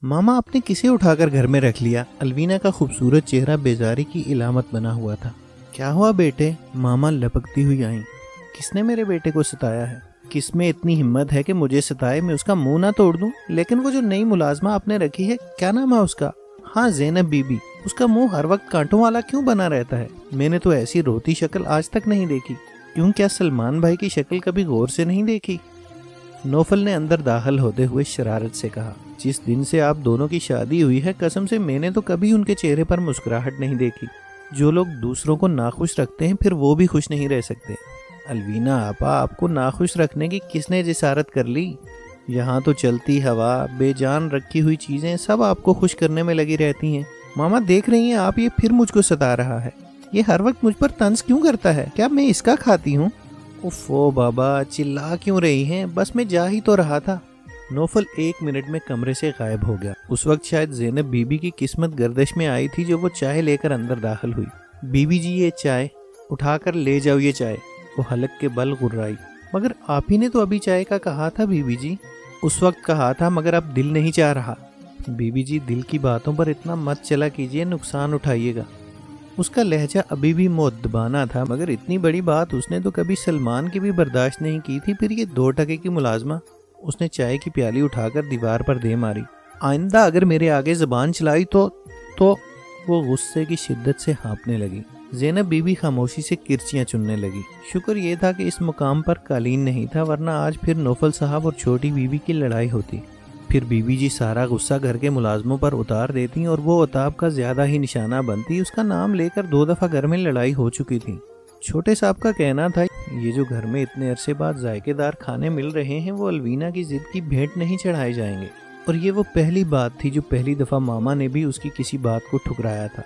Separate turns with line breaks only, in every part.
ماما آپ نے کسے اٹھا کر گھر میں رکھ لیا؟ الوینا کا خوبصورت چہرہ بیزاری کی علامت بنا ہوا تھا۔ کیا ہوا بیٹے؟ ماما لپکتی ہوئی آئیں۔ کس نے میرے بیٹے کو ستایا ہے؟ کس میں اتنی ہمت ہے کہ مجھے ستائے؟ میں اس کا منہ نہ توڑ دوں؟ لیکن وہ جو نئی ملازمہ آپ نے رکھی ہے، کیا نام ہے اس کا؟ ہاں، زینب بی بی۔ اس کا منہ ہر وقت کانٹوں والا کیوں بنا رہتا ہے؟ میں نے تو ایسی روتی شکل آج تک نہیں دیکھی۔ کیوں، کیا سلمان بھائی کی شکل کبھی غور سے نہیں دیکھی؟ نوفل نے اندر داخل ہوتے ہوئے شرارت سے کہا، جس دن سے آپ دونوں کی شادی ہوئی ہے، قسم سے میں نے تو کبھی ان کے چہرے پر مسکراہٹ نہیں دیکھی۔ جو لوگ دوسروں کو ناخوش رکھتے ہیں پھر وہ بھی خوش نہیں رہ سکتے۔ الوینا آپا، آپ کو ناخوش رکھنے کی کس نے جسارت کر لی؟ یہاں تو چلتی ہوا، بے جان رکھی ہوئی چیزیں سب آپ کو خوش کرنے میں لگی رہتی ہیں۔ ماما دیکھ رہی ہیں آپ، یہ پھر مجھ کو ستا رہا ہے۔ یہ ہر وقت مجھ پر طنز کیوں کرتا ہے؟ کیا میں اس کا کھاتی ہوں؟ اوفو بابا، چلا کیوں رہی ہیں؟ بس میں جا ہی تو رہا تھا۔ نوفل 1 منٹ میں کمرے سے غائب ہو گیا۔ اس وقت شاید زینب بی بی کی قسمت گردش میں آئی تھی، جو وہ چائے لے کر اندر داخل ہوئی۔ بی بی جی، یہ چائے اٹھا کر لے جاؤ، یہ چائے۔ وہ حلق کے بل غرائی۔ مگر آپ ہی نے تو ابھی چائے کا کہا تھا بی بی جی۔ اس وقت کہا تھا، مگر اب دل نہیں چاہ رہا۔ بی بی جی، دل کی باتوں پر اتنا مت چلا کیجیے، نقصان اٹھائیے گا۔ اس کا لہجہ ابھی بھی مؤدبانہ تھا، مگر اتنی بڑی بات اس نے تو کبھی سلمان کی بھی برداشت نہیں کی تھی۔ پھر یہ 2 ٹکے کی ملازمہ۔ اس نے چائے کی پیالی اٹھا کر دیوار پر دے ماری۔ آئندہ اگر میرے آگے زبان چلائی تو وہ غصے کی شدت سے ہانپنے لگی۔ زینب بی بی خاموشی سے کرچیاں چننے لگی۔ شکر یہ تھا کہ اس مقام پر قالین نہیں تھا، ورنہ آج پھر نوفل صاحب اور چھوٹی بی بی کی لڑائی ہوتی۔ پھر بی بی جی سارا غصہ گھر کے ملازموں پر اتار دیتی اور وہ عتاب کا زیادہ ہی نشانہ بنتی۔ اس کا نام لے کر 2 دفعہ گھر میں لڑائی ہو چکی تھی۔ چھوٹے صاحب کا کہنا تھا، یہ جو گھر میں اتنے عرصے بعد ذائقے دار کھانے مل رہے ہیں، وہ الوینا کی ضد کی بھیٹ نہیں چڑھائے جائیں گے۔ اور یہ وہ پہلی بات تھی جو پہلی دفعہ ماما نے بھی اس کی کسی بات کو ٹھکرایا تھا۔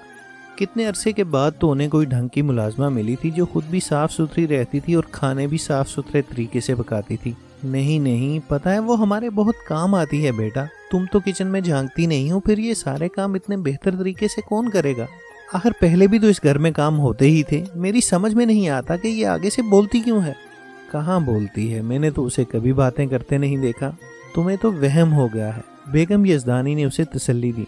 کتنے عرصے کے بعد تو انہیں کوئی ڈھنگ کی ملازمہ ملی تھی، جو خود بھی صاف ستھری رہتی تھی اور کھانے بھی صاف ستھرے طریقے سے پکاتی تھی۔ نہیں، پتہ ہے وہ ہمارے بہت کام آتی ہے بیٹا۔ تم تو کچن میں جھانکتی نہیں ہو، پھر یہ سارے کام اتنے بہتر طریقے سے کون کرے گا؟ آخر پہلے بھی تو اس گھر میں کام ہوتے ہی تھے۔ میری سمجھ میں نہیں آتا کہ یہ آگے سے بولتی کیوں ہے۔ کہاں بولتی ہے؟ میں نے تو اسے کبھی باتیں کرتے نہیں دیکھا۔ تمہیں تو وہم ہو گیا ہے، بیگم یزدانی نے اسے تسلی دی۔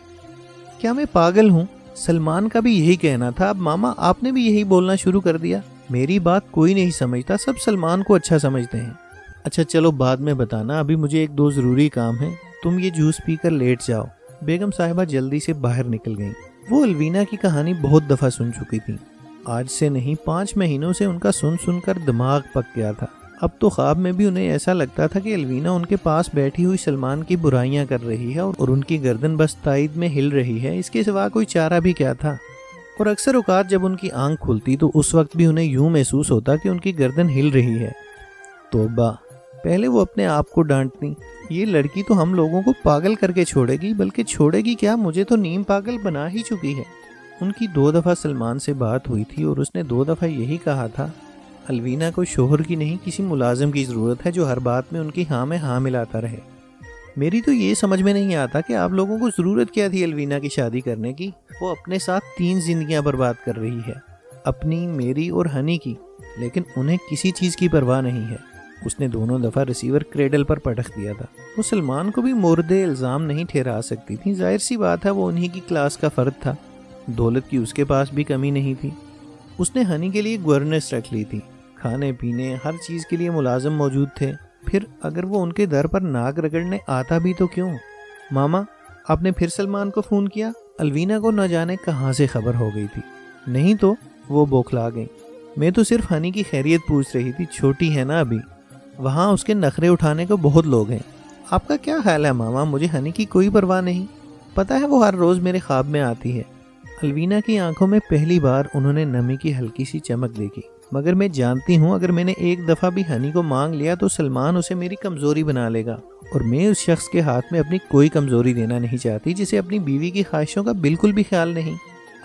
کیا میں پاگل ہوں؟ سلمان کا بھی یہی کہنا تھا، اب ماما آپ نے بھی یہی بولنا شروع کر دیا۔ میری بات کوئی نہیں سمجھتا، سب سلمان کو اچھا سمجھتے ہیں۔ اچھا چلو بعد میں بتانا، ابھی مجھے 1-2 ضروری کام ہیں۔ تم یہ جوس پی کر لیٹ جاؤ۔ بیگم صاحبہ جلدی سے باہر نکل گئیں۔ وہ الوینا کی کہانی بہت دفعہ سن چکی تھی۔ آج سے نہیں، 5 مہینوں سے ان کا سن کر دماغ پک گیا تھا۔ اب تو خواب میں بھی انہیں ایسا لگتا تھا کہ الوینا ان کے پاس بیٹھی ہوئی سلمان کی برائیاں کر رہی ہے اور ان کی گردن بس تائید میں ہل رہی ہے۔ اس کے سوا کوئی چارہ بھی کیا تھا؟ اور اکثر اوقات جب ان کی آنکھ کھلتی تو اس وقت بھی انہیں یوں محسوس ہوتا کہ ان کی گردن ہل رہی ہے۔ توبہ! پہلے وہ اپنے آپ کو ڈانٹتی، یہ لڑکی تو ہم لوگوں کو پاگل کر کے چھوڑے گی، بلکہ چھوڑے گی کیا، مجھے تو نیم پاگل بنا ہی چکی ہے۔ ان کی 2 دفعہ سلمان سے بات ہوئی تھی اور اس نے 2 دفعہ یہی کہا تھا، الوینا کو شوہر کی نہیں، کسی ملازم کی ضرورت ہے جو ہر بات میں ان کی ہاں میں ہاں ملاتا رہے۔ میری تو یہ سمجھ میں نہیں آتا کہ آپ لوگوں کو ضرورت کیا تھی الوینا کی شادی کرنے کی۔ وہ اپنے ساتھ 3 زندگیاں برباد کر رہی ہے، اپنی، میری اور ہنی کی، لیکن انہیں کسی چیز کی پرواہ نہیں ہے۔ اس نے 2 دفعہ ریسیور کریڈل پر پٹخ دیا تھا۔ وہ سلمان کو بھی مورد الزام نہیں ٹھہرا سکتی تھی، ظاہر سی بات ہے، وہ انہی کی کلاس کا فرد تھا۔ دولت کی اس کے پاس بھی کمی نہیں تھی۔ اس نے ہنی کے لیے گورننس رکھ لی تھی، کھانے پینے ہر چیز کے لیے ملازم موجود تھے۔ پھر اگر وہ ان کے در پر ناک رگڑنے آتا بھی تو کیوں؟ ماما، آپ نے پھر سلمان کو فون کیا؟ الوینا کو نہ جانے کہاں سے خبر ہو گئی تھی۔ نہیں تو وہ بوکھلا گئی۔ میں تو صرف ہنی کی خیریت پوچھ رہی تھی، چھوٹی ہے نا ابھی، وہاں اس کے نخرے اٹھانے کو بہت لوگ ہیں۔ آپ کا کیا خیال ہے ماما؟ مجھے ہنی کی کوئی پرواہ نہیں، پتہ ہے وہ ہر روز میرے خواب میں آتی ہے۔ الوینا کی آنکھوں میں پہلی بار انہوں نے نمی کی ہلکی سی چمک دیکھی۔ مگر میں جانتی ہوں اگر میں نے 1 دفعہ بھی ہنی کو مانگ لیا تو سلمان اسے میری کمزوری بنا لے گا، اور میں اس شخص کے ہاتھ میں اپنی کوئی کمزوری دینا نہیں چاہتی جسے اپنی بیوی کی خواہشوں کا بالکل بھی خیال نہیں۔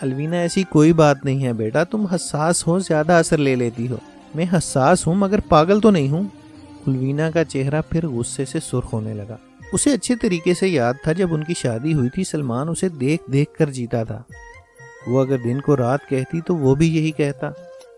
الوینا، ایسی کوئی بات نہیں ہے بیٹا، تم حساس ہو، زیادہ اثر لے لیتی ہو۔ میں حساس ہوں مگر پاگل تو نہیں ہوں۔ الوینا کا چہرہ پھر غصے سے سرخ ہونے لگا۔ اسے اچھے طریقے سے یاد تھا جب ان کی شادی ہوئی تھی سلمان اسے دیکھ دیکھ کر جیتا تھا۔ وہ اگر دن کو رات کہتی تو وہ بھی یہی کہتا۔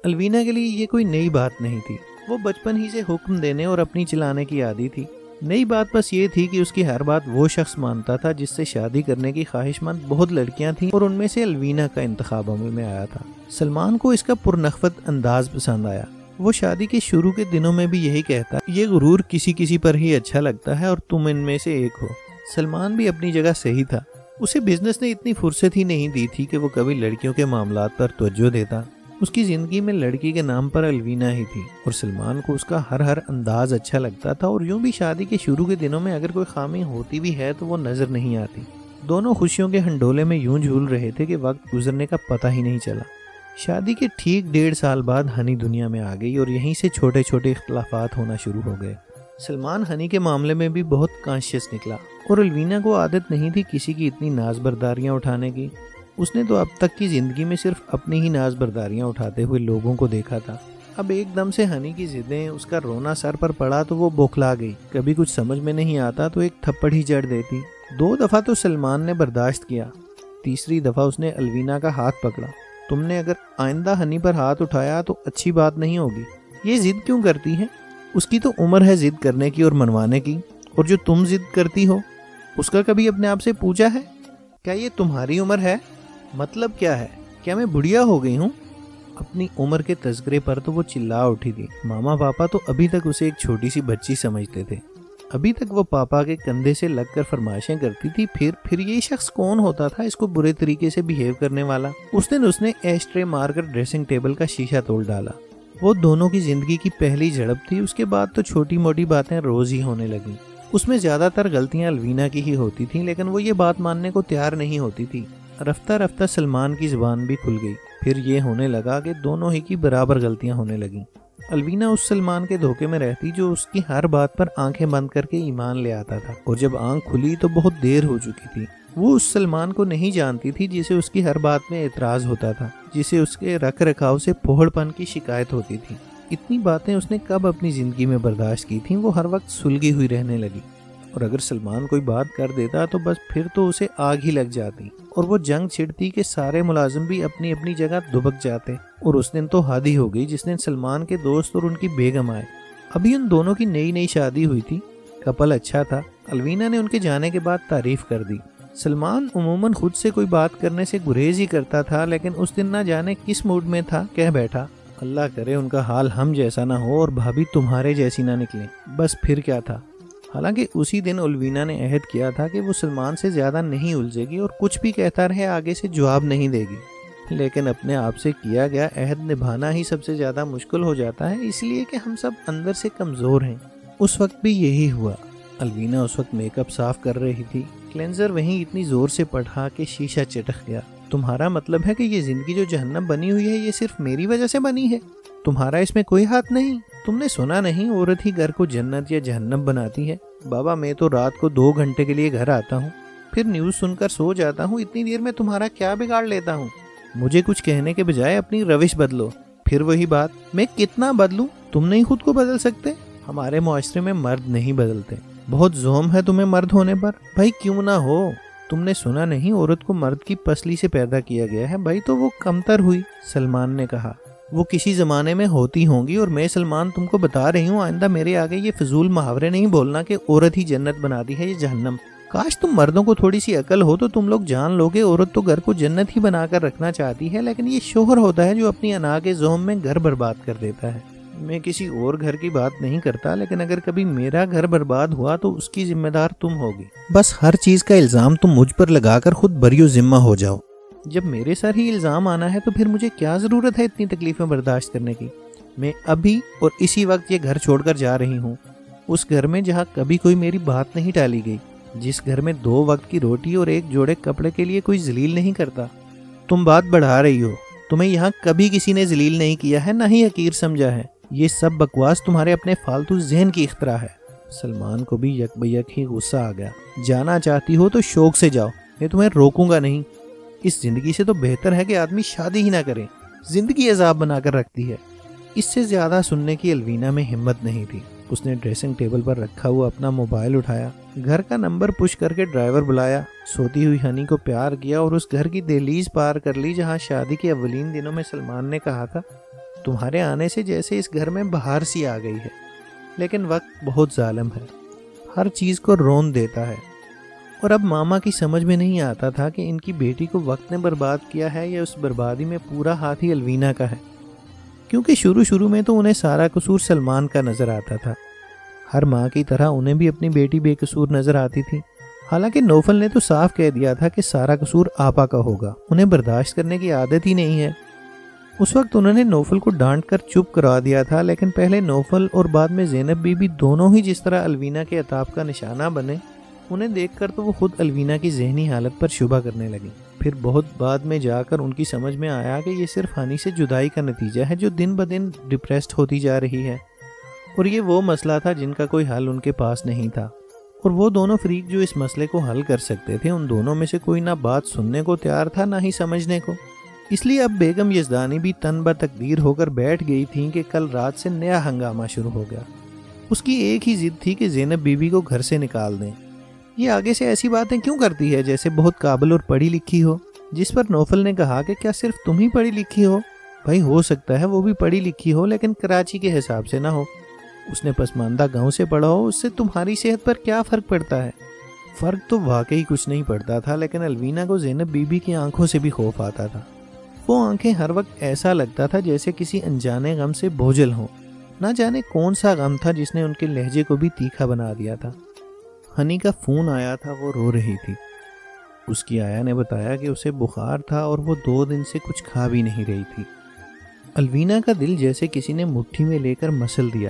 الوینا کے لیے یہ کوئی نئی بات نہیں تھی، وہ بچپن ہی سے حکم دینے اور اپنی چلانے کی عادی تھی۔ نئی بات بس یہ تھی کہ اس کی ہر بات وہ شخص مانتا تھا جس سے شادی کرنے کی خواہش مند بہت لڑکیاں تھیں اور ان میں سے الوینا کا انتخاب عمل میں آیا تھا۔ سلمان کو اس کا پرنخوت انداز پسند آیا۔ وہ شادی کے شروع کے دنوں میں بھی یہی کہتا، یہ غرور کسی کسی پر ہی اچھا لگتا ہے اور تم ان میں سے ایک ہو۔ سلمان بھی اپنی جگہ صحیح تھا۔ اسے بزنس نے اتنی فرصت ہی نہیں دی تھی کہ وہ کبھی لڑکیوں کے معاملات پر توجہ دیتا۔ اس کی زندگی میں لڑکی کے نام پر الوینا ہی تھی اور سلمان کو اس کا ہر انداز اچھا لگتا تھا، اور یوں بھی شادی کے شروع کے دنوں میں اگر کوئی خامی ہوتی بھی ہے تو وہ نظر نہیں آتی۔ دونوں خوشیوں کے ہنڈولے میں یوں جھول رہے تھے کہ وقت گزرنے کا پتہ ہی نہیں چلا۔ شادی کے ٹھیک 1.5 سال بعد ہنی دنیا میں آ گئی اور یہیں سے چھوٹے چھوٹے اختلافات ہونا شروع ہو گئے۔ سلمان ہنی کے معاملے میں بھی بہت کانشیس نکلا، اور الوینا کو عادت نہیں تھی کسی کی اتنی ناز برداریاں اٹھانے کی۔ اس نے تو اب تک کی زندگی میں صرف اپنی ہی ناز برداریاں اٹھاتے ہوئے لوگوں کو دیکھا تھا۔ اب ایک دم سے ہنی کی ضدیں، اس کا رونا سر پر پڑا تو وہ بوکھلا گئی۔ کبھی کچھ سمجھ میں نہیں آتا تو ایک تھپڑ ہی جڑ دیتی۔ 2 دفعہ تو سلمان نے برداشت کیا، تیسری دفعہ اس نے الوینا کا ہاتھ پکڑا۔ تم نے اگر آئندہ ہنی پر ہاتھ اٹھایا تو اچھی بات نہیں ہوگی۔ یہ ضد کیوں کرتی ہے؟ اس کی تو عمر ہے ضد کرنے کی اور منوانے کی، اور جو تم ضد کرتی ہو اس کا کبھی اپنے آپ سے پوچھا ہے؟ کیا یہ تمہاری عمر ہے؟ مطلب کیا ہے؟ کیا میں بڑھیا ہو گئی ہوں؟ اپنی عمر کے تذکرے پر تو وہ چلا اٹھی تھی۔ ماما پاپا تو ابھی تک اسے ایک چھوٹی سی بچی سمجھتے تھے۔ ابھی تک وہ پاپا کے کندھے سے لگ کر فرمائشیں کرتی تھی۔ پھر یہ شخص کون ہوتا تھا اس کو برے طریقے سے بیہیو کرنے والا؟ اس دن اس نے ایش ٹرے مار کر ڈریسنگ ٹیبل کا شیشہ توڑ ڈالا۔ وہ دونوں کی زندگی کی پہلی جھڑپ تھی۔ اس کے بعد تو چھوٹی موٹی باتیں روز ہی ہونے لگیں۔ اس میں زیادہ تر غلطیاں الوینا کی ہی ہوتی تھیں، لیکن وہ یہ بات ماننے کو تیار نہیں ہوتی تھی۔ رفتہ رفتہ سلمان کی زبان بھی کھل گئی۔ پھر یہ ہونے لگا کہ دونوں ہی کی برابر غلطیاں ہونے لگیں۔ الوینا اس سلمان کے دھوکے میں رہتی جو اس کی ہر بات پر آنکھیں بند کر کے ایمان لے آتا تھا، اور جب آنکھ کھلی تو بہت دیر ہو چکی تھی۔ وہ اس سلمان کو نہیں جانتی تھی جسے اس کی ہر بات میں اعتراض ہوتا تھا، جسے اس کے رکھ رکھاؤ سے پھوڑ پن کی شکایت ہوتی تھی۔ اتنی باتیں اس نے کب اپنی زندگی میں برداشت کی تھیں؟ وہ ہر وقت سلگی ہوئی رہنے لگی، اور اگر سلمان کوئی بات کر دیتا تو بس پھر تو اسے آگ ہی لگ جاتی، اور وہ جنگ چھڑتی کہ سارے ملازم بھی اپنی اپنی جگہ دبک جاتے۔ اور اس دن تو حادی ہو گئی جس دن سلمان کے دوست اور ان کی بیگم آئے۔ ابھی ان دونوں کی نئی شادی ہوئی تھی، کپل اچھا تھا۔ الوینا نے ان کے جانے کے بعد تعریف کر دی۔ سلمان عموماً خود سے کوئی بات کرنے سے گریز ہی کرتا تھا، لیکن اس دن نہ جانے کس موڈ میں تھا، کہہ بیٹھا، اللہ کرے ان کا حال ہم جیسا نہ ہو اور بھابھی تمہارے جیسی نہ نکلیں۔ بس پھر کیا تھا؟ حالانکہ اسی دن الوینا نے عہد کیا تھا کہ وہ سلمان سے زیادہ نہیں الجھے گی اور کچھ بھی کہتا رہے آگے سے جواب نہیں دے گی، لیکن اپنے آپ سے کیا گیا عہد نبھانا ہی سب سے زیادہ مشکل ہو جاتا ہے، اس لیے کہ ہم سب اندر سے کمزور ہیں۔ اس وقت بھی یہی ہوا۔ الوینا اس وقت میک اپ صاف کر رہی تھی، کلینزر وہیں اتنی زور سے پڑھا کہ شیشہ چٹک گیا۔ تمہارا مطلب ہے کہ یہ زندگی جو جہنم بنی ہوئی ہے یہ صرف میری وجہ سے بنی ہے؟ تمہارا اس میں کوئی ہاتھ نہیں؟ تم نے سنا نہیں عورت ہی گھر کو جنت یا جہنم بناتی ہے؟ بابا میں تو رات کو 2 گھنٹے کے لیے گھر آتا ہوں، پھر نیوز سن کر سو جاتا ہوں، اتنی دیر میں تمہارا کیا بگاڑ لیتا ہوں؟ مجھے کچھ کہنے کے بجائے اپنی روش بدلو۔ پھر وہی بات، میں کتنا بدلوں؟ تم نہیں خود کو بدل سکتے؟ ہمارے معاشرے میں مرد نہیں بدلتے، بہت زوم ہے تمہیں مرد ہونے پر۔ بھائی کیوں نہ ہو؟ تم نے سنا نہیں عورت کو مرد کی پسلی سے پیدا کیا گیا ہے؟ بھائی تو وہ کمتر ہوئی، سلمان نے کہا۔ وہ کسی زمانے میں ہوتی ہوں گی، اور میں سلمان تم کو بتا رہی ہوں آئندہ میرے آگے یہ فضول محاورے نہیں بولنا کہ عورت ہی جنت بناتی ہے یا جہنم۔ کاش تم مردوں کو تھوڑی سی عقل ہو تو تم لوگ جان لو گے عورت تو گھر کو جنت ہی بنا کر رکھنا چاہتی ہے، لیکن یہ شوہر ہوتا ہے جو اپنی انا کے زوم میں گھر برباد کر دیتا ہے۔ میں کسی اور گھر کی بات نہیں کرتا، لیکن اگر کبھی میرا گھر برباد ہوا تو اس کی ذمہ دار تم ہوگی۔ بس ہر چیز کا الزام تم مجھ پر لگا کر خود بریو ذمہ ہو جاؤ۔ جب میرے سر ہی الزام آنا ہے تو پھر مجھے کیا ضرورت ہے اتنی تکلیفیں برداشت کرنے کی؟ میں ابھی اور اسی وقت یہ گھر چھوڑ کر جا رہی ہوں، اس گھر میں جہاں کبھی کوئی میری بات نہیں ٹالی گئی، جس گھر میں 2 وقت کی روٹی اور 1 جوڑے کپڑے کے لیے کوئی ذلیل نہیں کرتا۔ تم بات بڑھا رہی ہو، تمہیں یہاں کبھی کسی نے ذلیل نہیں کیا ہے، نہ ہی حقیر سمجھا ہے۔ یہ سب بکواس تمہارے اپنے فالتو ذہن کی اختراع ہے۔ سلمان کو بھی یک بیک ہی غصہ آ گیا۔ جانا چاہتی ہو تو شوق سے جاؤ، میں تمہیں روکوں گا نہیں۔ اس زندگی سے تو بہتر ہے کہ آدمی شادی ہی نہ کرے، زندگی عذاب بنا کر رکھتی ہے۔ اس سے زیادہ سننے کی الوینا میں ہمت نہیں تھی۔ اس نے ڈریسنگ ٹیبل پر رکھا ہوا اپنا موبائل اٹھایا، گھر کا نمبر پش کر کے ڈرائیور بلایا، سوتی ہوئی ہنی کو پیار کیا اور اس گھر کی دہلیز پار کر لی جہاں شادی کے اولین دنوں میں سلمان نے کہا تھا، تمہارے آنے سے جیسے اس گھر میں بہار سی آ گئی ہے۔ لیکن وقت بہت ظالم ہے، ہر چیز کو رون دیتا ہے۔ اور اب ماما کی سمجھ میں نہیں آتا تھا کہ ان کی بیٹی کو وقت نے برباد کیا ہے یا اس بربادی میں پورا ہاتھ ہی الوینا کا ہے، کیونکہ شروع میں تو انہیں سارا قصور سلمان کا نظر آتا تھا۔ ہر ماں کی طرح انہیں بھی اپنی بیٹی بے قصور نظر آتی تھی، حالانکہ نوفل نے تو صاف کہہ دیا تھا کہ سارا قصور آپا کا ہوگا، انہیں برداشت کرنے کی عادت ہی نہیں ہے۔ اس وقت انہوں نے نوفل کو ڈانٹ کر چپ کروا دیا تھا، لیکن پہلے نوفل اور بعد میں زینب بی بی دونوں ہی جس طرح الوینا کے عتاب کا نشانہ بنے، انہیں دیکھ کر تو وہ خود الوینا کی ذہنی حالت پر شبہ کرنے لگی۔ پھر بہت بعد میں جا کر ان کی سمجھ میں آیا کہ یہ صرف ہنی سے جدائی کا نتیجہ ہے جو دن بدن ڈپریسڈ ہوتی جا رہی ہے، اور یہ وہ مسئلہ تھا جن کا کوئی حل ان کے پاس نہیں تھا، اور وہ دونوں فریق جو اس مسئلے کو حل کر سکتے تھے ان دونوں میں سے کوئی نہ بات سننے کو تیار تھا نہ ہی سمجھنے کو۔ اس لیے اب بیگم یزدانی بھی تن بتقدیر ہو کر بیٹھ گئی تھیں کہ کل رات سے نیا ہنگامہ شروع ہو گیا۔ اس کی ایک ہی ضد تھی کہ زینب بی بی کو گھر سے نکال دیں۔ یہ آگے سے ایسی باتیں کیوں کرتی ہے جیسے بہت قابل اور پڑھی لکھی ہو؟ جس پر نوفل نے کہا کہ کیا صرف تم ہی پڑھی لکھی ہو؟ بھائی ہو سکتا ہے وہ بھی پڑھی لکھی ہو لیکن کراچی کے حساب سے نہ ہو، اس نے پسماندہ گاؤں سے پڑھا ہو، اس سے تمہاری صحت پر کیا فرق پڑتا ہے؟ فرق تو واقعی کچھ نہیں پڑتا تھا، لیکن الوینا کو زینب بی بی کی آنکھوں سے بھی خوف آتا تھا۔ وہ آنکھیں ہر وقت ایسا لگتا تھا جیسے کسی انجانے غم سے بوجھل ہوں، نہ جانے کون سا غم تھا جس نے ان کے لہجے کو بھی تیکھا بنا دیا تھا۔ ہنی کا فون آیا تھا، وہ رو رہی تھی۔ اس کی آیا نے بتایا کہ اسے بخار تھا اور وہ 2 دن سے کچھ کھا بھی نہیں رہی تھی۔ الوینا کا دل جیسے کسی نے مٹھی میں لے کر مسل دیا۔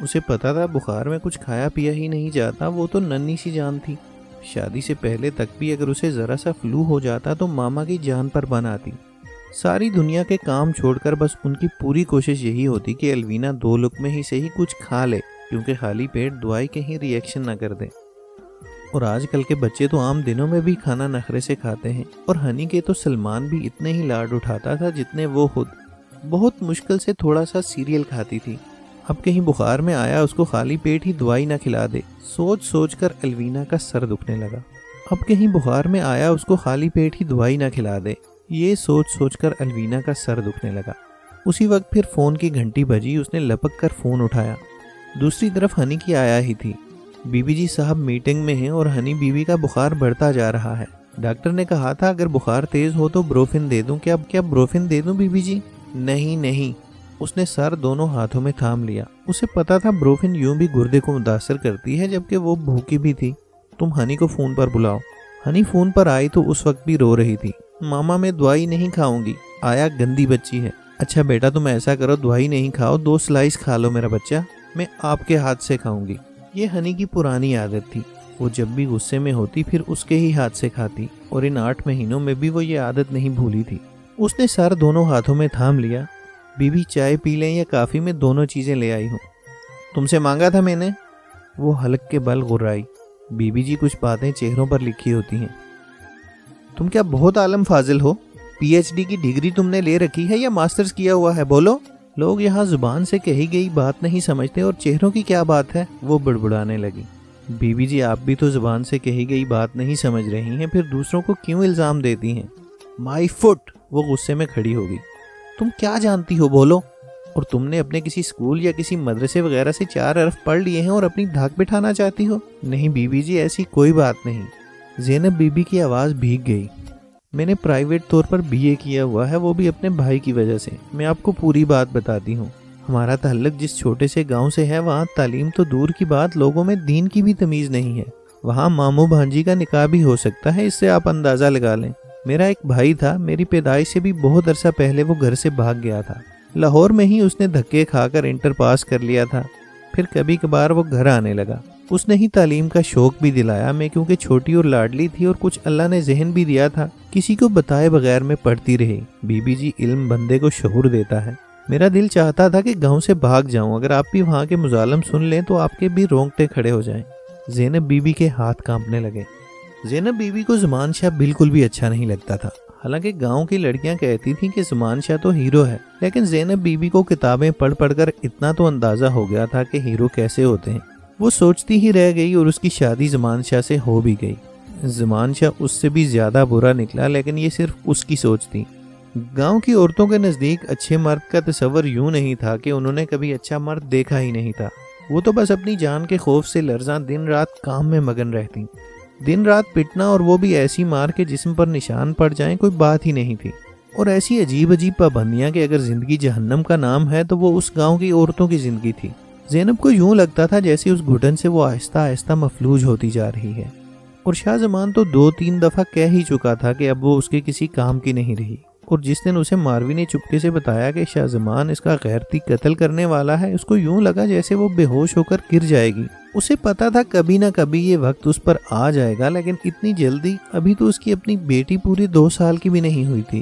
اسے پتا تھا بخار میں کچھ کھایا پیا ہی نہیں جاتا، وہ تو ننھی سی جان تھی۔ شادی سے پہلے تک بھی اگر اسے ذرا سا فلو ہو جاتا تو ماما کی جان پر بن آتی۔ ساری دنیا کے کام چھوڑ کر بس ان کی پوری کوشش یہی ہوتی کہ الوینا 2 لقمے ہی صحیح کچھ کھا لے، کیونکہ خالی پیٹ دوائی کہیں ری ایکشن نہ کر دے۔ اور آج کل کے بچے تو عام دنوں میں بھی کھانا نخرے سے کھاتے ہیں، اور ہنی کے تو سلمان بھی اتنے ہی لاڈ اٹھاتا تھا جتنے وہ خود۔ بہت مشکل سے تھوڑا سا سیریل کھاتی تھی۔ اب کہیں بخار میں آیا اس کو خالی پیٹ ہی دوائی نہ کھلا دے، سوچ سوچ کر الوینا کا سر دکھنے لگا۔ اب کہیں بخار میں آیا اس کو خالی پیٹ ہی دوائی نہ کھلا دے، یہ سوچ سوچ کر الوینا کا سر دکھنے لگا۔ اسی وقت پھر فون کی گھنٹی بجی، اس نے لپک کر فون اٹھایا۔ دوسری طرف ہنی کی آیا ہی تھی۔ بی بی جی صاحب میٹنگ میں ہیں اور ہنی بی بی کا بخار بڑھتا جا رہا ہے۔ ڈاکٹر نے کہا تھا اگر بخار تیز ہو تو بروفن دے دوں، کیا بروفن دے دوں بی بی جی؟ نہیں، اس نے سر دونوں ہاتھوں میں تھام لیا۔ اسے پتا تھا بروفن یوں بھی گردے کو متاثر کرتی ہے، جبکہ وہ بھوکی بھی تھی۔ تم ہنی کو فون پر بلاؤ۔ ہنی فون پر آئی تو اس وقت بھی رو رہی تھی۔ ماما میں دوائی نہیں کھاؤں گی، آیا گندی بچی ہے۔ اچھا بیٹا تم ایسا کرو، دوائی نہیں کھاؤ، 2 سلائس کھا لو میرا بچہ، میں آپ کے ہاتھ سے کھاؤں گی۔ یہ ہنی کی پرانی عادت تھی، وہ جب بھی غصے میں ہوتی پھر اس کے ہی ہاتھ سے کھاتی، اور ان 8 مہینوں میں بھی وہ یہ عادت نہیں بھولی تھی۔ اس نے سر دونوں ہاتھوں میں تھام لیا۔ بی بی چائے پی لیں یا کافی، میں دونوں چیزیں لے آئی ہوں۔ تم سے مانگا تھا میں نے؟ وہ حلق کے بل غرائی۔ بی بی جی کچھ باتیں چہروں پر لکھی ہوتی ہیں۔ تم کیا بہت عالم فاضل ہو؟ پی ایچ ڈی کی ڈگری تم نے لے رکھی ہے یا ماسٹرز کیا ہوا ہے؟ بولو۔ لوگ یہاں زبان سے کہی گئی بات نہیں سمجھتے، اور چہروں کی کیا بات ہے؟ وہ بڑبڑانے لگی۔ بی بی جی آپ بھی تو زبان سے کہی گئی بات نہیں سمجھ رہی ہیں، پھر دوسروں کو کیوں الزام دیتی ہیں؟ مائی فٹ! وہ غصے میں کھڑی ہو گئی۔ تم کیا جانتی ہو؟ بولو۔ اور تم نے اپنے کسی اسکول یا کسی مدرسے وغیرہ سے 4 حرف پڑھ لیے ہیں اور اپنی دھاک بٹھانا چاہتی ہو؟ نہیں بی بی جی ایسی کوئی بات نہیں۔ زینب بی بی کی آواز بھیگ گئی۔ میں نے پرائیویٹ طور پر بی اے کیا ہوا ہے، وہ بھی اپنے بھائی کی وجہ سے۔ میں آپ کو پوری بات بتاتی ہوں۔ ہمارا تعلق جس چھوٹے سے گاؤں سے ہے، وہاں تعلیم تو دور کی بات، لوگوں میں دین کی بھی تمیز نہیں ہے۔ وہاں ماموں بھانجی کا نکاح بھی ہو سکتا ہے، اس سے آپ اندازہ لگا لیں۔ میرا ایک بھائی تھا، میری پیدائش سے بھی بہت عرصہ پہلے وہ گھر سے بھاگ گیا تھا۔ لاہور میں ہی اس نے دھکے کھا کر انٹر پاس کر لیا تھا، پھر کبھی کبھار وہ گھر آنے لگا۔ اس نے ہی تعلیم کا شوق بھی دلایا۔ میں کیونکہ چھوٹی اور لاڈلی تھی اور کچھ اللہ نے ذہن بھی دیا تھا، کسی کو بتائے بغیر میں پڑھتی رہی۔ بی بی جی علم بندے کو شعور دیتا ہے۔ میرا دل چاہتا تھا کہ گاؤں سے بھاگ جاؤں، اگر آپ بھی وہاں کے مظالم سن لیں تو آپ کے بھی رونگٹے کھڑے ہو جائیں۔ زینب بی بی کے ہاتھ کانپنے لگے۔ زینب بی بی کو زمان شاہ بالکل بھی اچھا نہیں لگتا تھا۔ حالانکہ گاؤں کی لڑکیاں کہتی تھیں کہ زمان شاہ تو ہیرو ہے، لیکن زینب بی بی کو کتابیں پڑھ پڑھ کر اتنا تو اندازہ ہو گیا تھا کہ ہیرو کیسے ہوتے ہیں۔ وہ سوچتی ہی رہ گئی اور اس کی شادی زمان شاہ سے ہو بھی گئی۔ زمان شاہ اس سے بھی زیادہ برا نکلا، لیکن یہ صرف اس کی سوچ تھی۔ گاؤں کی عورتوں کے نزدیک اچھے مرد کا تصور یوں نہیں تھا کہ انہوں نے کبھی اچھا مرد دیکھا ہی نہیں تھا۔ وہ تو بس اپنی جان کے خوف سے لرزاں دن رات کام میں مگن رہتی. دن رات پٹنا اور وہ بھی ایسی مار کے جسم پر نشان پڑ جائیں کوئی بات ہی نہیں تھی. اور ایسی عجیب عجیب پابندیاں کہ اگر زندگی جہنم کا نام ہے تو وہ اس گاؤں کی عورتوں کی زندگی تھی. زینب کو یوں لگتا تھا جیسے اس گھٹن سے وہ آہستہ آہستہ مفلوج ہوتی جا رہی ہے. اور شاہ زمان تو 2-3 دفعہ کہہ ہی چکا تھا کہ اب وہ اس کے کسی کام کی نہیں رہی. اور جس دن اسے ماروی نے چپکے سے بتایا کہ شاہ زمان اس کا غیرتی قتل کرنے والا ہے، اس کو یوں لگا جیسے وہ بے ہوش ہو کر گر جائے گی. اسے پتا تھا کبھی نہ کبھی یہ وقت اس پر آ جائے گا، لیکن اتنی جلدی؟ ابھی تو اس کی اپنی بیٹی پوری 2 سال کی بھی نہیں ہوئی تھی.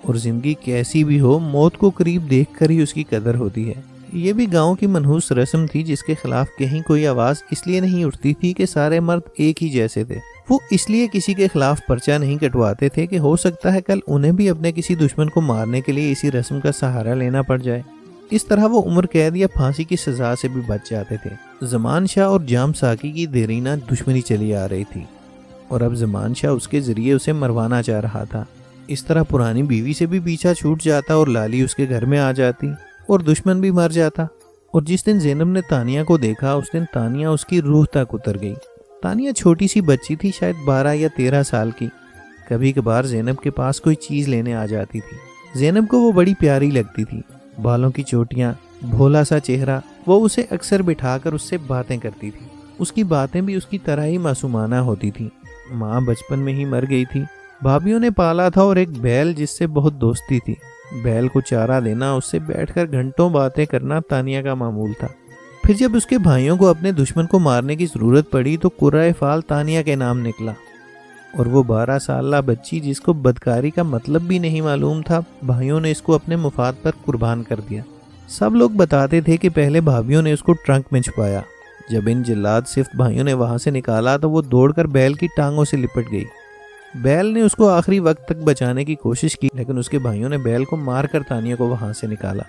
اور زندگی کیسی بھی ہو، موت کو قریب دیکھ کر ہی اس کی قدر ہوتی ہے. یہ بھی گاؤں کی منحوس رسم تھی جس کے خلاف کہیں کوئی آواز اس لیے نہیں اٹھتی تھی کہ سارے مرد ایک ہی جیسے تھے. وہ اس لیے کسی کے خلاف پرچہ نہیں کٹواتے تھے کہ ہو سکتا ہے کل انہیں بھی اپنے کسی دشمن کو مارنے کے لیے اسی رسم کا سہارا لینا پڑ جائے. اس طرح وہ عمر قید یا پھانسی کی سزا سے بھی بچ جاتے تھے. زمان شاہ اور جام ساکی کی دیرینہ دشمنی چلی آ رہی تھی اور اب زمان شاہ اس کے ذریعے اسے مروانا چاہ رہا تھا. اس طرح پرانی بیوی سے بھی پیچھا چھوٹ جاتا اور لالی اس کے گھر میں آ جاتی اور دشمن بھی مر جاتا. اور جس دن زینب نے تانیہ کو دیکھا اس دن تانیہ اس کی روح تک اتر گئی. تانیہ چھوٹی سی بچی تھی، شاید 12 یا 13 سال کی. کبھی کبھار زینب کے پاس کوئی چیز لینے آ جاتی تھی. زینب کو وہ بڑی پیاری لگتی تھی. بالوں کی چوٹیاں، بھولا سا چہرہ. وہ اسے اکثر بٹھا کر اس سے باتیں کرتی تھی. اس کی باتیں بھی اس کی طرح ہی معصومانہ ہوتی تھی. ماں بچپن میں ہی مر گئی تھی. بھابھیوں نے پالا تھا اور ایک بیل جس سے بہت دوستی تھی. بیل کو چارہ دینا، اس سے بیٹھ کر گھنٹوں باتیں کرنا تانیہ کا معمول تھا. پھر جب اس کے بھائیوں کو اپنے دشمن کو مارنے کی ضرورت پڑی تو قرۂ فال تانیہ کے نام نکلا. اور وہ 12 سالہ بچی جس کو بدکاری کا مطلب بھی نہیں معلوم تھا، بھائیوں نے اس کو اپنے مفاد پر قربان کر دیا. سب لوگ بتاتے تھے کہ پہلے بھابھیوں نے اس کو ٹرنک میں چھپایا. جب ان جلاد صفت بھائیوں نے وہاں سے نکالا تو وہ دوڑ کر بیل کی ٹانگوں سے لپٹ گئی. بیل نے اس کو آخری وقت تک بچانے کی کوشش کی، لیکن اس کے بھائیوں نے بیل کو مار کر تانیہ کو وہاں سے نکالا.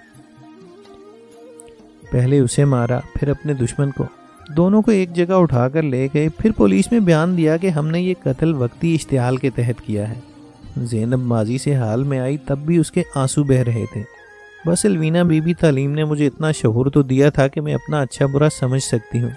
پہلے اسے مارا، پھر اپنے دشمن کو. دونوں کو ایک جگہ اٹھا کر لے گئے. پھر پولیس میں بیان دیا کہ ہم نے یہ قتل وقتی اشتعال کے تحت کیا ہے. زینب ماضی سے حال میں آئی تب بھی اس کے آنسو بہہ رہے تھے. بس الوینہ بی بی تعلیم نے مجھے اتنا شعور تو دیا تھا کہ میں اپنا اچھا برا سمجھ سکتی ہوں.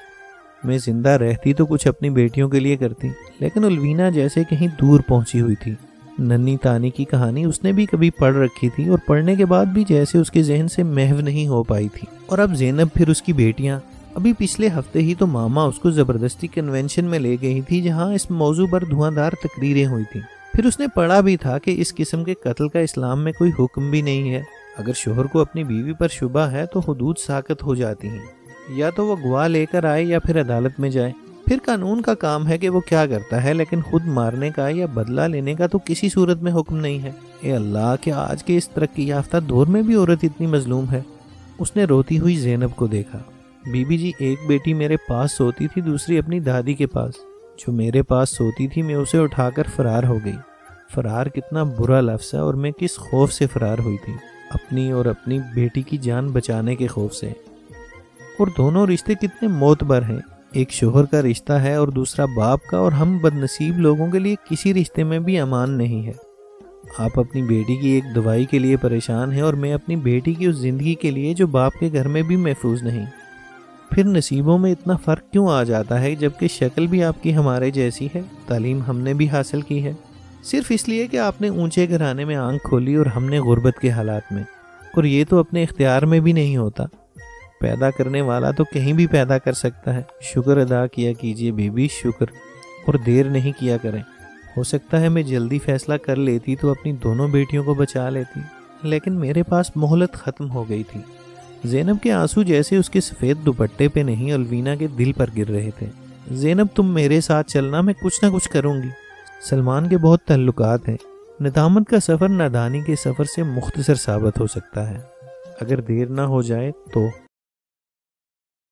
میں زندہ رہتی تو کچھ اپنی بیٹیوں کے لیے کرتی، لیکن الوینہ جیسے کہیں دور پہنچی ہوئی تھی. ننھی تانی کی کہانی اس نے بھی کبھی پڑھ رکھی تھی اور پڑھنے کے بعد بھی جیسے اس کے ذہن سے محو نہیں ہو پائی تھی. اور اب زینب، پھر اس کی بیٹیاں. ابھی پچھلے ہفتے ہی تو ماما اس کو زبردستی کنونشن میں لے گئی تھی جہاں اس موضوع پر دھواں تقریریں ہوئی تھیں. پھر اس نے پڑھا بھی تھا کہ اس قسم کے قتل کا اسلام میں کوئی حکم بھی نہیں ہے. اگر شوہر کو اپنی بیوی پر شبہ ہے تو حدود ساقط ہو جاتی ہیں. یا تو وہ گواہ لے کر آئے یا پھر عدالت میں جائے. پھر قانون کا کام ہے کہ وہ کیا کرتا ہے، لیکن خود مارنے کا یا بدلہ لینے کا تو کسی صورت میں حکم نہیں ہے. اے اللہ، کہ آج کے اس ترقی یافتہ دور میں بھی عورت اتنی مظلوم ہے. اس نے روتی ہوئی زینب کو دیکھا. بی بی جی، ایک بیٹی میرے پاس سوتی تھی، دوسری اپنی دادی کے پاس. جو میرے پاس سوتی تھی میں اسے اٹھا کر فرار ہو گئی. فرار کتنا برا لفظ ہے، اور میں کس خوف سے فرار ہوئی تھی، اپنی اور اپنی بیٹی کی جان بچانے کے خوف سے. اور دونوں رشتے کتنے معتبر ہیں. ایک شوہر کا رشتہ ہے اور دوسرا باپ کا، اور ہم بدنصیب لوگوں کے لیے کسی رشتے میں بھی امان نہیں ہے. آپ اپنی بیٹی کی ایک دوائی کے لیے پریشان ہیں اور میں اپنی بیٹی کی اس زندگی کے لیے جو باپ کے گھر میں بھی محفوظ نہیں. پھر نصیبوں میں اتنا فرق کیوں آ جاتا ہے جبکہ شکل بھی آپ کی ہمارے جیسی ہے، تعلیم ہم نے بھی حاصل کی ہے، صرف اس لیے کہ آپ نے اونچے گھرانے میں آنکھ کھولی اور ہم نے غربت کے حالات میں. اور یہ تو اپنے اختیار میں بھی نہیں ہوتا. پیدا کرنے والا تو کہیں بھی پیدا کر سکتا ہے. شکر ادا کیا کیجئے بی بی، شکر. اور دیر نہیں کیا کریں. ہو سکتا ہے میں جلدی فیصلہ کر لیتی تو اپنی دونوں بیٹیوں کو بچا لیتی، لیکن میرے پاس مہلت ختم ہو گئی تھی. زینب کے آنسو جیسے اس کے سفید دوپٹے پہ نہیں، الوینہ کے دل پر گر رہے تھے. زینب، تم میرے ساتھ چلنا، میں کچھ نہ کچھ کروں گی. سلمان کے بہت تعلقات ہیں. ندامت کا سفر نادانی کے سفر سے مختصر ثابت ہو سکتا ہے. اگر دیر نہ ہو جائے تو